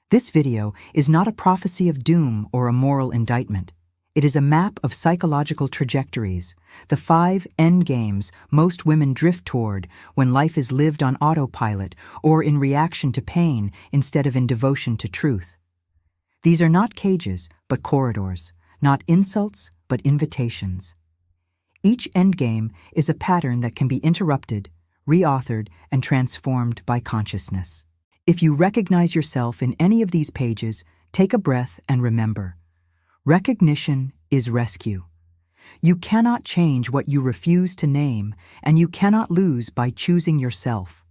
This video is not a prophecy of doom or a moral indictment. It is a map of psychological trajectories, the 5 endgames most women drift toward when life is lived on autopilot or in reaction to pain instead of in devotion to truth. These are not cages, but corridors, not insults, but invitations. Each endgame is a pattern that can be interrupted, reauthored, and transformed by consciousness. If you recognize yourself in any of these pages, take a breath and remember. Recognition is rescue. You cannot change what you refuse to name, and you cannot lose by choosing yourself.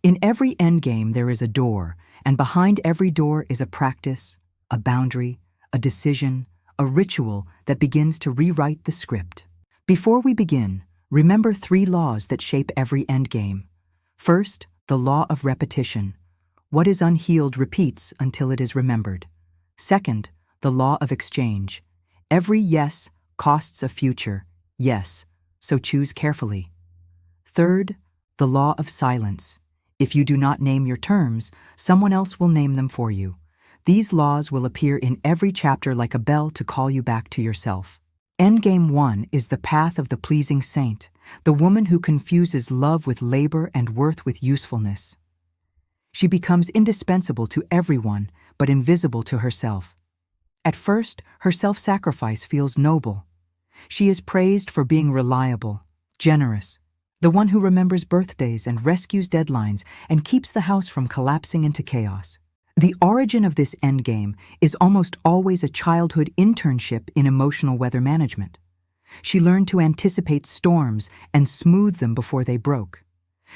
In every endgame there is a door, and behind every door is a practice, a boundary, a decision, a ritual that begins to rewrite the script. Before we begin, remember 3 laws that shape every endgame. First, the law of repetition. What is unhealed repeats until it is remembered. Second, the law of exchange. Every yes costs a future yes, so choose carefully. Third, the law of silence. If you do not name your terms, someone else will name them for you. These laws will appear in every chapter like a bell to call you back to yourself. Endgame 1 is the path of the pleasing saint, the woman who confuses love with labor and worth with usefulness. She becomes indispensable to everyone, but invisible to herself. At first, her self-sacrifice feels noble. She is praised for being reliable, generous, the one who remembers birthdays and rescues deadlines and keeps the house from collapsing into chaos. The origin of this endgame is almost always a childhood internship in emotional weather management. She learned to anticipate storms and smooth them before they broke.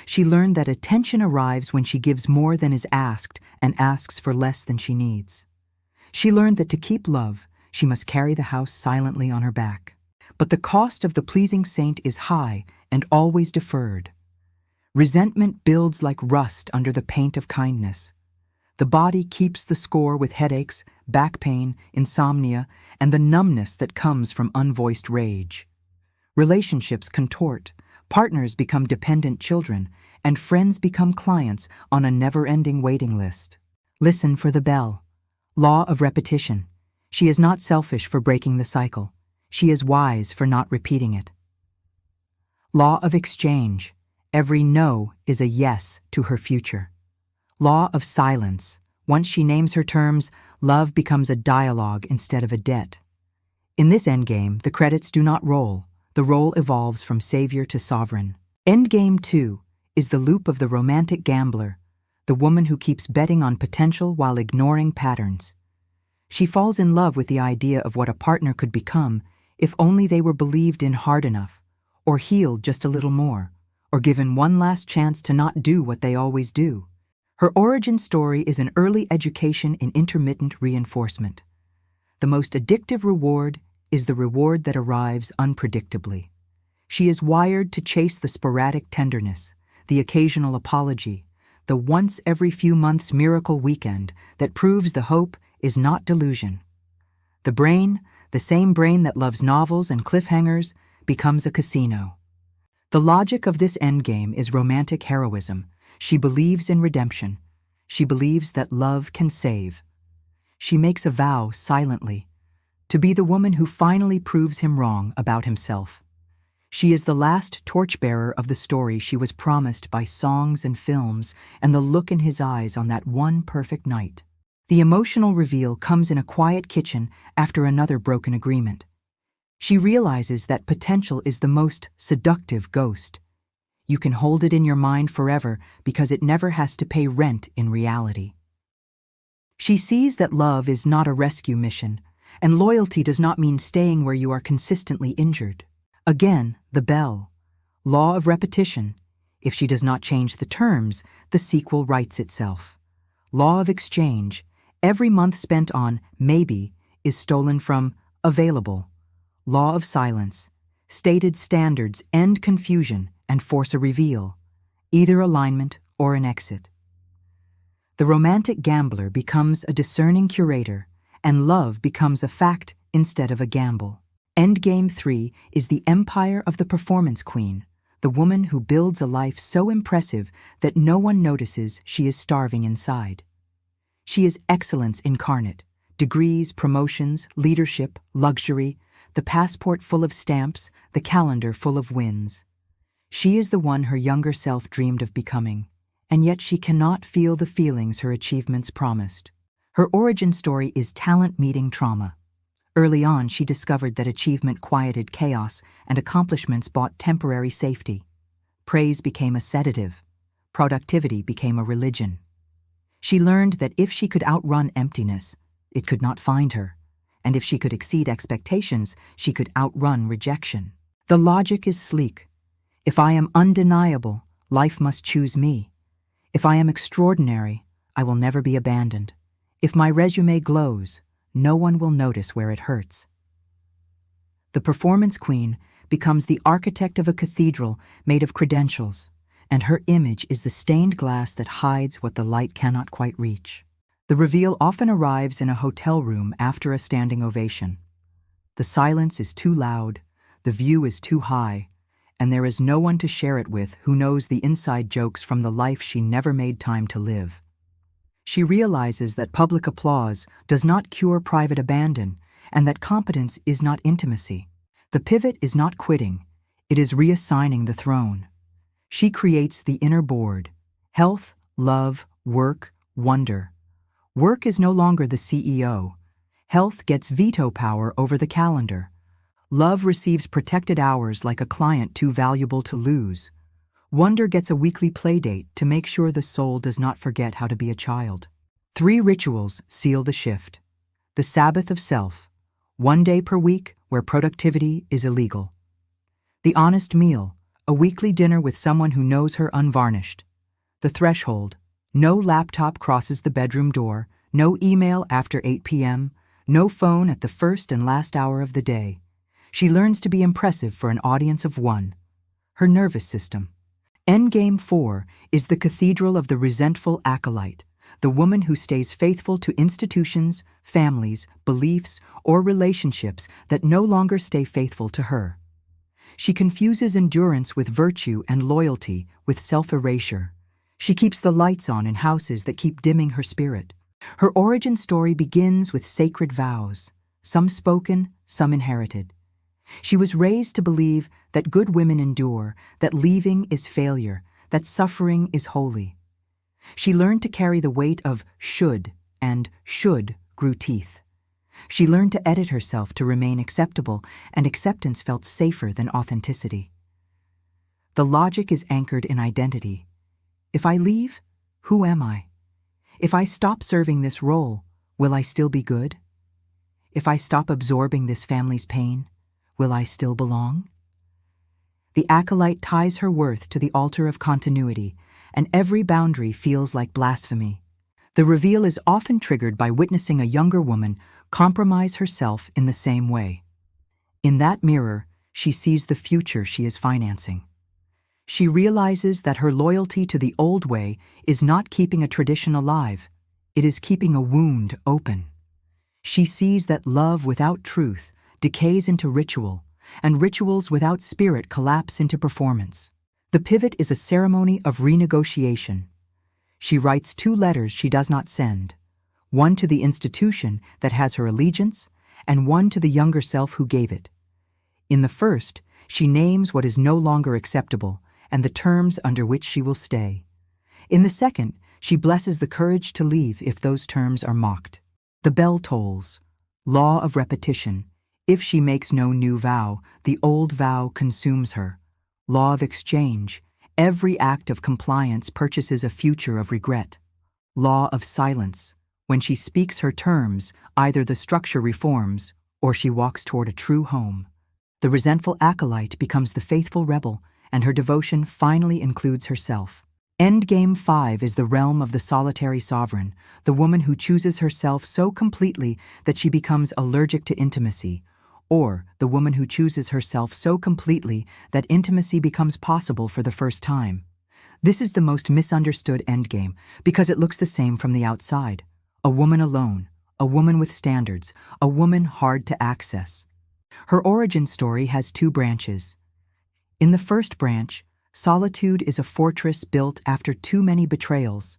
She learned that attention arrives when she gives more than is asked and asks for less than she needs. She learned that to keep love, she must carry the house silently on her back. But the cost of the pleasing saint is high and always deferred. Resentment builds like rust under the paint of kindness. The body keeps the score with headaches, back pain, insomnia, and the numbness that comes from unvoiced rage. Relationships contort, partners become dependent children, and friends become clients on a never-ending waiting list. Listen for the bell. Law of repetition. She is not selfish for breaking the cycle. She is wise for not repeating it. Law of exchange. Every no is a yes to her future. Law of silence. Once she names her terms, love becomes a dialogue instead of a debt. In this endgame, the credits do not roll. The role evolves from savior to sovereign. Endgame 2 is the loop of the romantic gambler, the woman who keeps betting on potential while ignoring patterns. She falls in love with the idea of what a partner could become if only they were believed in hard enough, or healed just a little more, or given one last chance to not do what they always do. Her origin story is an early education in intermittent reinforcement. The most addictive reward is the reward that arrives unpredictably. She is wired to chase the sporadic tenderness, the occasional apology, the once every few months miracle weekend that proves the hope is not delusion. The brain, the same brain that loves novels and cliffhangers, becomes a casino. The logic of this endgame is romantic heroism. She believes in redemption. She believes that love can save. She makes a vow silently to be the woman who finally proves him wrong about himself. She is the last torchbearer of the story she was promised by songs and films and the look in his eyes on that one perfect night. The emotional reveal comes in a quiet kitchen after another broken agreement. She realizes that potential is the most seductive ghost. You can hold it in your mind forever because it never has to pay rent in reality. She sees that love is not a rescue mission, and loyalty does not mean staying where you are consistently injured. Again, the bell. Law of repetition. If she does not change the terms, the sequel writes itself. Law of exchange. Every month spent on maybe is stolen from available. Law of silence. Stated standards end confusion and force a reveal, either alignment or an exit. The romantic gambler becomes a discerning curator, and love becomes a fact instead of a gamble. Endgame 3 is the empire of the performance queen, the woman who builds a life so impressive that no one notices she is starving inside. She is excellence incarnate. Degrees, promotions, leadership, luxury, the passport full of stamps, the calendar full of wins. She is the one her younger self dreamed of becoming, and yet she cannot feel the feelings her achievements promised. Her origin story is talent meeting trauma. Early on, she discovered that achievement quieted chaos and accomplishments bought temporary safety. Praise became a sedative. Productivity became a religion. She learned that if she could outrun emptiness, it could not find her, and if she could exceed expectations, she could outrun rejection. The logic is sleek. If I am undeniable, life must choose me. If I am extraordinary, I will never be abandoned. If my resume glows, no one will notice where it hurts. The performance queen becomes the architect of a cathedral made of credentials, and her image is the stained glass that hides what the light cannot quite reach. The reveal often arrives in a hotel room after a standing ovation. The silence is too loud, the view is too high, and there is no one to share it with who knows the inside jokes from the life she never made time to live. She realizes that public applause does not cure private abandon, and that competence is not intimacy. The pivot is not quitting, it is reassigning the throne. She creates the inner board: health, love, work, wonder. Work is no longer the CEO. Health gets veto power over the calendar. Love receives protected hours like a client too valuable to lose. Wonder gets a weekly playdate to make sure the soul does not forget how to be a child. 3 rituals seal the shift. The Sabbath of self, 1 day per week where productivity is illegal. The honest meal, a weekly dinner with someone who knows her unvarnished. The threshold, no laptop crosses the bedroom door, no email after 8 p.m., no phone at the first and last hour of the day. She learns to be impressive for an audience of 1. Her nervous system. Endgame 4 is the cathedral of the resentful acolyte, the woman who stays faithful to institutions, families, beliefs, or relationships that no longer stay faithful to her. She confuses endurance with virtue and loyalty with self-erasure. She keeps the lights on in houses that keep dimming her spirit. Her origin story begins with sacred vows, some spoken, some inherited. She was raised to believe that good women endure, that leaving is failure, that suffering is holy. She learned to carry the weight of should, and should grew teeth. She learned to edit herself to remain acceptable, and acceptance felt safer than authenticity. The logic is anchored in identity. If I leave, who am I? If I stop serving this role, will I still be good? If I stop absorbing this family's pain, will I still belong? The acolyte ties her worth to the altar of continuity, and every boundary feels like blasphemy. The reveal is often triggered by witnessing a younger woman compromise herself in the same way. In that mirror, she sees the future she is financing. She realizes that her loyalty to the old way is not keeping a tradition alive, it is keeping a wound open. She sees that love without truth decays into ritual, and rituals without spirit collapse into performance. The pivot is a ceremony of renegotiation. She writes 2 letters she does not send, one to the institution that has her allegiance, and one to the younger self who gave it. In the first, she names what is no longer acceptable and the terms under which she will stay. In the second, she blesses the courage to leave if those terms are mocked. The bell tolls. Law of repetition. If she makes no new vow, the old vow consumes her. Law of exchange. Every act of compliance purchases a future of regret. Law of silence. When she speaks her terms, either the structure reforms or she walks toward a true home. The resentful acolyte becomes the faithful rebel, and her devotion finally includes herself. Endgame 5 is the realm of the solitary sovereign, the woman who chooses herself so completely that she becomes allergic to intimacy, or the woman who chooses herself so completely that intimacy becomes possible for the first time. This is the most misunderstood endgame because it looks the same from the outside. A woman alone, a woman with standards, a woman hard to access. Her origin story has 2 branches. In the first branch, solitude is a fortress built after too many betrayals.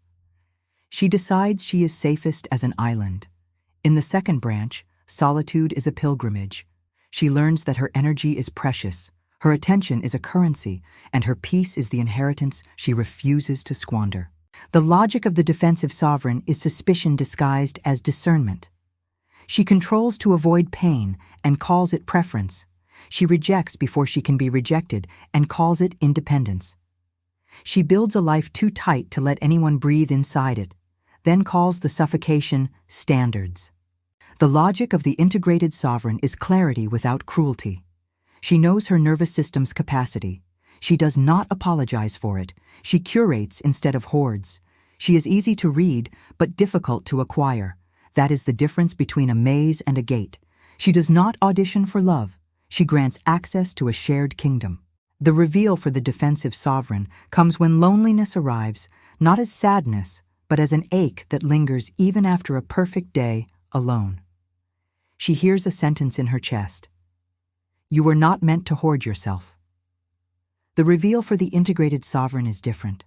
She decides she is safest as an island. In the second branch, solitude is a pilgrimage. She learns that her energy is precious, her attention is a currency, and her peace is the inheritance she refuses to squander. The logic of the defensive sovereign is suspicion disguised as discernment. She controls to avoid pain and calls it preference. She rejects before she can be rejected and calls it independence. She builds a life too tight to let anyone breathe inside it, then calls the suffocation standards. The logic of the integrated sovereign is clarity without cruelty. She knows her nervous system's capacity. She does not apologize for it. She curates instead of hoards. She is easy to read, but difficult to acquire. That is the difference between a maze and a gate. She does not audition for love. She grants access to a shared kingdom. The reveal for the defensive sovereign comes when loneliness arrives, not as sadness, but as an ache that lingers even after a perfect day alone. She hears a sentence in her chest. You were not meant to hoard yourself. The reveal for the integrated sovereign is different.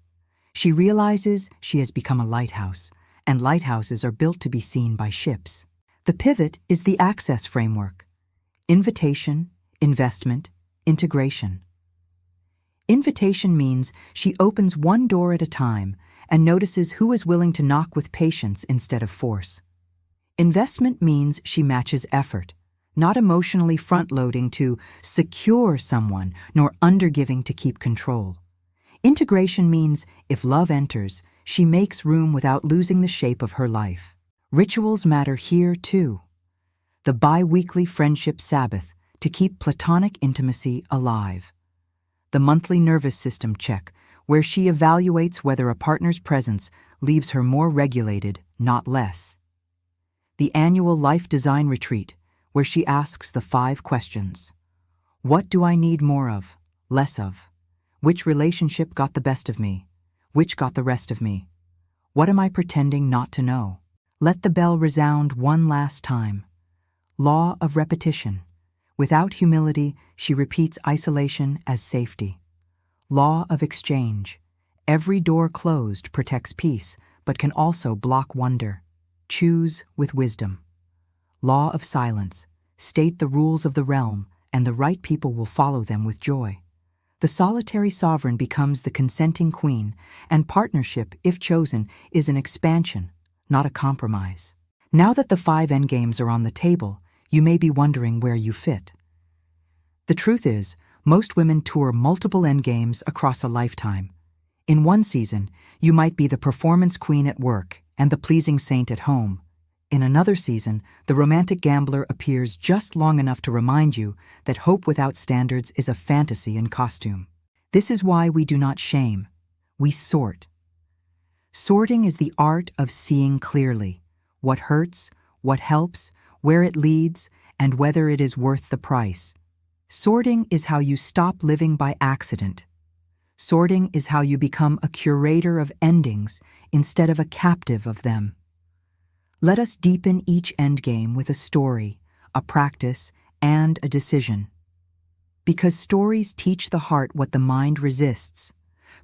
She realizes she has become a lighthouse, and lighthouses are built to be seen by ships. The pivot is the access framework. Invitation, investment, integration. Invitation means she opens one door at a time and notices who is willing to knock with patience instead of force. Investment means she matches effort, not emotionally front-loading to secure someone, nor undergiving to keep control. Integration means if love enters, she makes room without losing the shape of her life. Rituals matter here, too. The bi-weekly friendship Sabbath to keep platonic intimacy alive. The monthly nervous system check, where she evaluates whether a partner's presence leaves her more regulated, not less. The annual life design retreat, where she asks the 5 questions. What do I need more of, less of? Which relationship got the best of me? Which got the rest of me? What am I pretending not to know? Let the bell resound one last time. Law of repetition. Without humility, she repeats isolation as safety. Law of exchange. Every door closed protects peace, but can also block wonder. Choose with wisdom. Law of silence. State the rules of the realm, and the right people will follow them with joy. The solitary sovereign becomes the consenting queen, and partnership, if chosen, is an expansion, not a compromise. Now that the 5 endgames are on the table, you may be wondering where you fit. The truth is, most women tour multiple endgames across a lifetime. In one season, you might be the performance queen at work and the pleasing saint at home. In another season, the romantic gambler appears just long enough to remind you that hope without standards is a fantasy in costume. This is why we do not shame. We sort. Sorting is the art of seeing clearly what hurts, what helps, where it leads, and whether it is worth the price. Sorting is how you stop living by accident. Sorting is how you become a curator of endings instead of a captive of them. Let us deepen each endgame with a story, a practice, and a decision. Because stories teach the heart what the mind resists,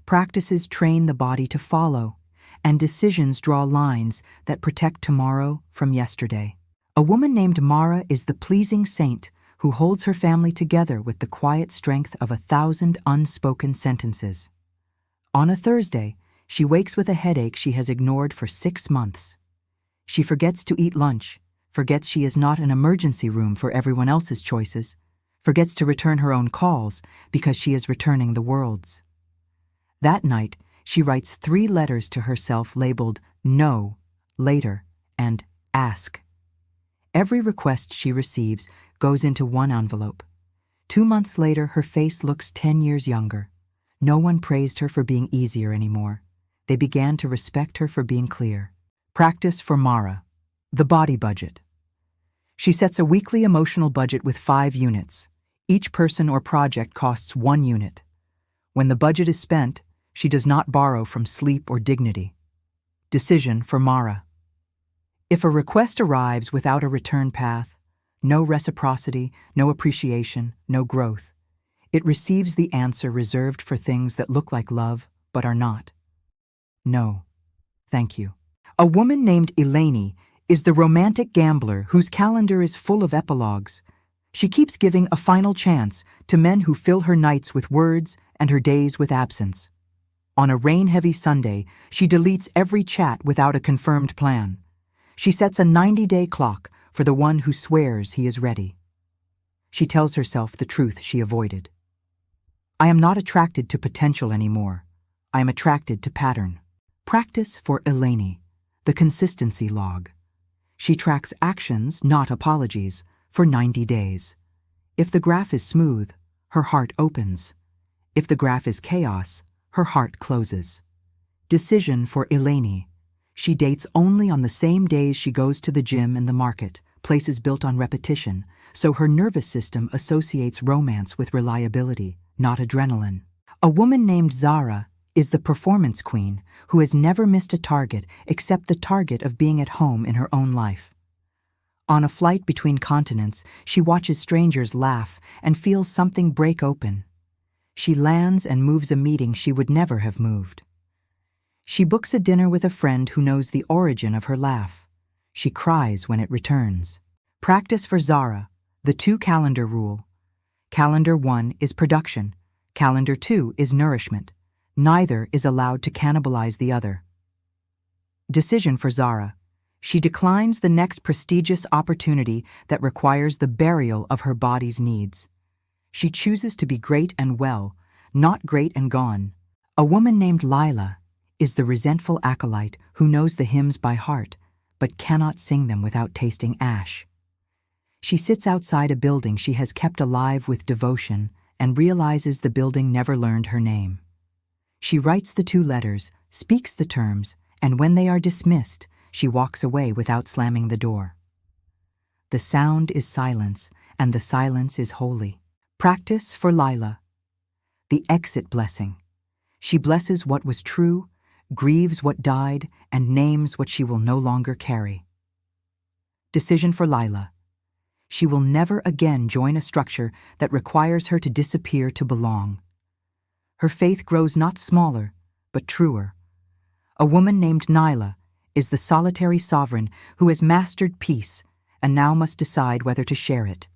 practices train the body to follow, and decisions draw lines that protect tomorrow from yesterday. A woman named Mara is the pleasing saint who holds her family together with the quiet strength of 1,000 unspoken sentences. On a Thursday, she wakes with a headache she has ignored for 6 months. She forgets to eat lunch, forgets she is not an emergency room for everyone else's choices, forgets to return her own calls because she is returning the world's. That night, she writes 3 letters to herself labeled No, Later, and Ask. Every request she receives goes into one envelope. 2 months later, her face looks 10 years younger. No one praised her for being easier anymore. They began to respect her for being clear. Practice for Mara. The body budget. She sets a weekly emotional budget with 5 units. Each person or project costs 1 unit. When the budget is spent, she does not borrow from sleep or dignity. Decision for Mara. If a request arrives without a return path, no reciprocity, no appreciation, no growth, it receives the answer reserved for things that look like love but are not. No. Thank you. A woman named Eleni is the romantic gambler whose calendar is full of epilogues. She keeps giving a final chance to men who fill her nights with words and her days with absence. On a rain-heavy Sunday, she deletes every chat without a confirmed plan. She sets a 90-day clock for the one who swears he is ready. She tells herself the truth she avoided. I am not attracted to potential anymore. I am attracted to pattern. Practice for Eleni, the consistency log. She tracks actions, not apologies, for 90 days. If the graph is smooth, her heart opens. If the graph is chaos, her heart closes. Decision for Eleni. She dates only on the same days she goes to the gym and the market, places built on repetition, so her nervous system associates romance with reliability, not adrenaline. A woman named Zara is the performance queen who has never missed a target except the target of being at home in her own life. On a flight between continents, she watches strangers laugh and feels something break open. She lands and moves a meeting she would never have moved. She books a dinner with a friend who knows the origin of her laugh. She cries when it returns. Practice for Zara, the 2-calendar rule. Calendar 1 is production. Calendar 2 is nourishment. Neither is allowed to cannibalize the other. Decision for Zara. She declines the next prestigious opportunity that requires the burial of her body's needs. She chooses to be great and well, not great and gone. A woman named Lila is the resentful acolyte who knows the hymns by heart, but cannot sing them without tasting ash. She sits outside a building she has kept alive with devotion and realizes the building never learned her name. She writes the 2 letters, speaks the terms, and when they are dismissed, she walks away without slamming the door. The sound is silence, and the silence is holy. Practice for Lila. The exit blessing. She blesses what was true, grieves what died, and names what she will no longer carry. Decision for Lila. She will never again join a structure that requires her to disappear to belong. Her faith grows not smaller, but truer. A woman named Nyla is the solitary sovereign who has mastered peace and now must decide whether to share it.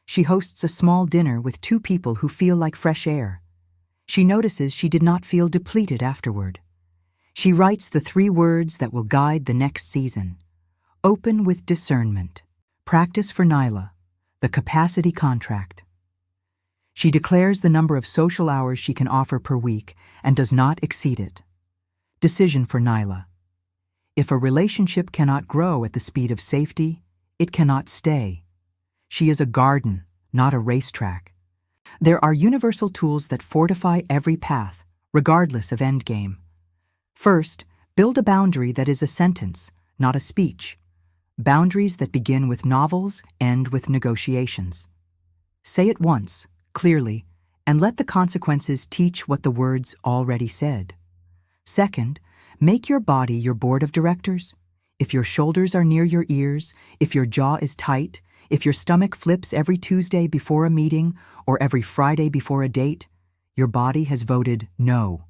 She hosts a small dinner with 2 people who feel like fresh air. She notices she did not feel depleted afterward. She writes the 3 words that will guide the next season. Open with discernment. Practice for Nyla, the capacity contract. She declares the number of social hours she can offer per week and does not exceed it. Decision for Nyla. If a relationship cannot grow at the speed of safety, it cannot stay. She is a garden, not a racetrack. There are universal tools that fortify every path, regardless of endgame. First, build a boundary that is a sentence, not a speech. Boundaries that begin with novels end with negotiations. Say it once, clearly, and let the consequences teach what the words already said. Second, make your body your board of directors. If your shoulders are near your ears, if your jaw is tight, if your stomach flips every Tuesday before a meeting or every Friday before a date, your body has voted no.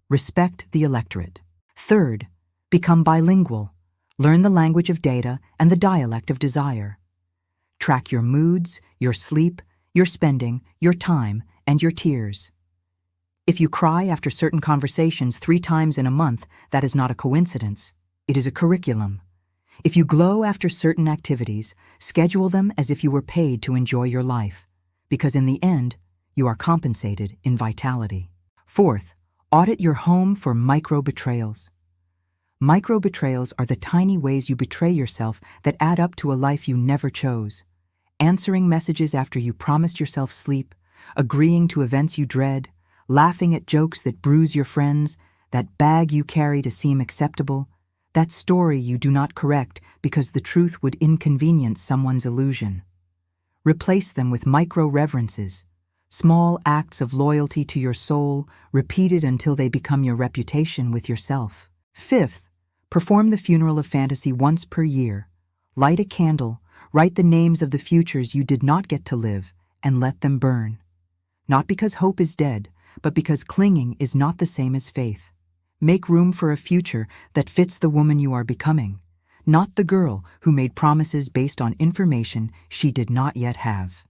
Respect the electorate. Third, become bilingual. Learn the language of data and the dialect of desire. Track your moods, your sleep, your spending, your time, and your tears. If you cry after certain conversations 3 times in a month, that is not a coincidence. It is a curriculum. If you glow after certain activities, schedule them as if you were paid to enjoy your life, because in the end, you are compensated in vitality. Fourth, audit your home for micro-betrayals. Micro-betrayals are the tiny ways you betray yourself that add up to a life you never chose. Answering messages after you promised yourself sleep, agreeing to events you dread, laughing at jokes that bruise your friends, that bag you carry to seem acceptable, that story you do not correct because the truth would inconvenience someone's illusion. Replace them with micro-reverences, small acts of loyalty to your soul, repeated until they become your reputation with yourself. Fifth, perform the funeral of fantasy once per year. Light a candle, write the names of the futures you did not get to live, and let them burn. Not because hope is dead, but because clinging is not the same as faith. Make room for a future that fits the woman you are becoming, not the girl who made promises based on information she did not yet have.